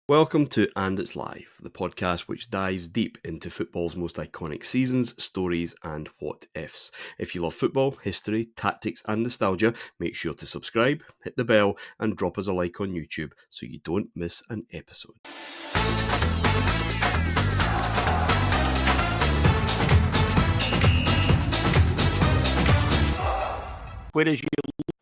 Welcome to And It's Live, the podcast which dives deep into football's most iconic seasons, stories, and what ifs. If you love football, history, tactics, and nostalgia, make sure to subscribe, hit the bell, and drop us a like on YouTube so you don't miss an episode. Whereas you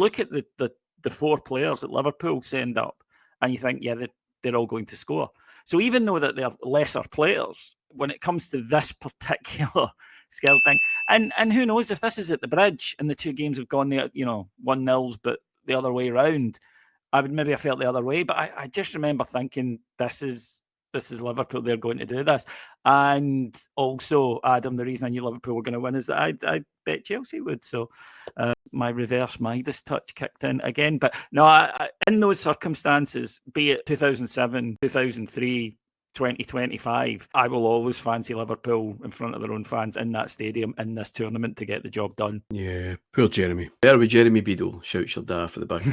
look at the four players that Liverpool send up and you think, yeah, they're all going to score. So even though that they're lesser players, when it comes to this particular skill thing, and who knows if this is at the Bridge and the two games have gone there, 1-0s, but the other way around, I would maybe have felt the other way. But I just remember thinking, this is Liverpool, they're going to do this. And also, Adam, the reason I knew Liverpool were going to win is that I bet Chelsea would. So my reverse Midas touch kicked in again. But no, in those circumstances, be it 2007, 2003, 2025, I will always fancy Liverpool in front of their own fans in that stadium in this tournament to get the job done. Yeah, poor Jeremy. There with Jeremy Beadle, shout your da for the back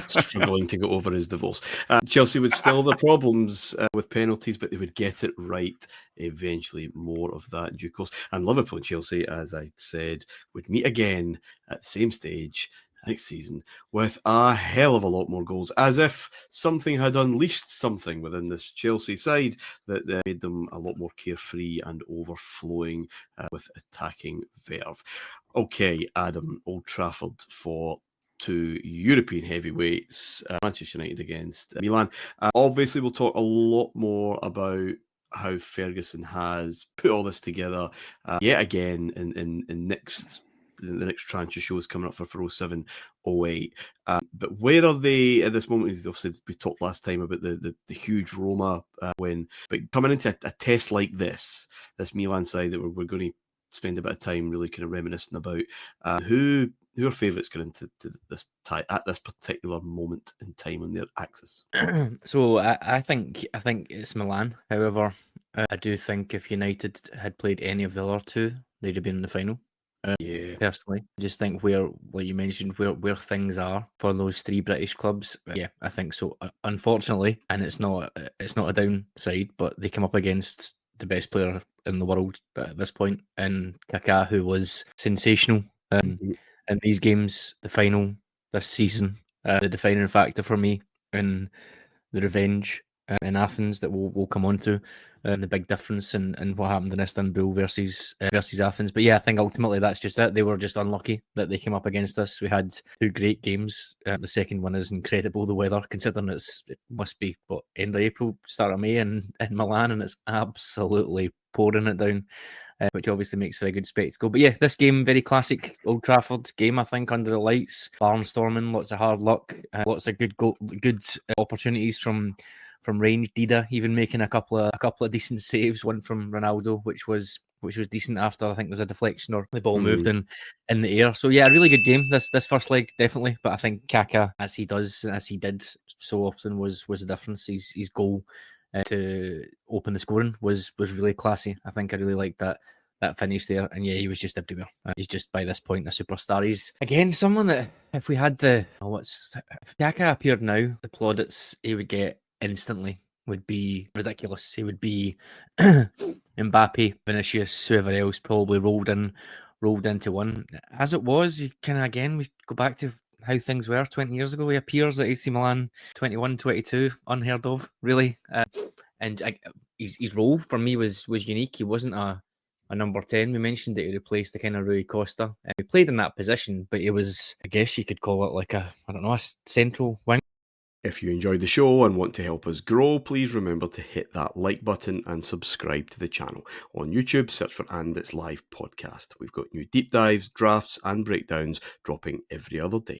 struggling to get over his divorce. Chelsea would still have the problems with penalties, but they would get it right eventually. More of that in due course. And Liverpool and Chelsea, as I said, would meet again at the same stage next season with a hell of a lot more goals, as if something had unleashed something within this Chelsea side that made them a lot more carefree and overflowing with attacking verve. Okay, Adam, Old Trafford for two European heavyweights, Manchester United against Milan. Obviously, we'll talk a lot more about how Ferguson has put all this together yet again in the next tranche of shows coming up for 07-08. But where are they at this moment? Obviously, we talked last time about the huge Roma win. But coming into a test like this Milan side that we're going to spend a bit of time really kind of reminiscing about, who are favourites going into this tie at this particular moment in time on their axis? So I think it's Milan. However, I do think if United had played any of the other two, they'd have been in the final. Personally, I just think where, like you mentioned, where things are for those three British clubs, I think so. Unfortunately, and it's not a downside, but they come up against the best player in the world at this point, in Kaká, who was sensational in these games, the final this season, the defining factor for me in the revenge in Athens that we'll come on to, and the big difference in what happened in Istanbul versus Athens. But yeah, I think ultimately that's just it. They were just unlucky that they came up against us. We had two great games. The second one is incredible, the weather, considering it must be end of April, start of May in Milan, and it's absolutely pouring it down. Which obviously makes for a good spectacle. But yeah, this game, very classic Old Trafford game, I think, under the lights, barnstorming, lots of hard luck, lots of good opportunities from range. Dida even making a couple of decent saves, one from Ronaldo, which was decent after I think there was a deflection or the ball moved in the air. So yeah, a really good game this first leg, definitely. But I think Kaka, as he did so often, was the difference. His goal to open the scoring was really classy. I think I really liked that finish there, and yeah, he was just everywhere. He's just by this point a superstar. He's again someone that if we had if Kaka appeared now, the plaudits he would get instantly would be ridiculous. He would be Mbappe, Vinicius, whoever else probably rolled into one. As it was, you kind of again we go back to how things were 20 years ago. He appears at AC Milan 21-22, unheard of, really. And his role for me was unique. He wasn't a number 10. We mentioned that he replaced the kind of Rui Costa. He played in that position, but he was, I guess you could call it like a central wing. If you enjoyed the show and want to help us grow, please remember to hit that like button and subscribe to the channel. On YouTube, search for And It's Live Podcast. We've got new deep dives, drafts and breakdowns dropping every other day.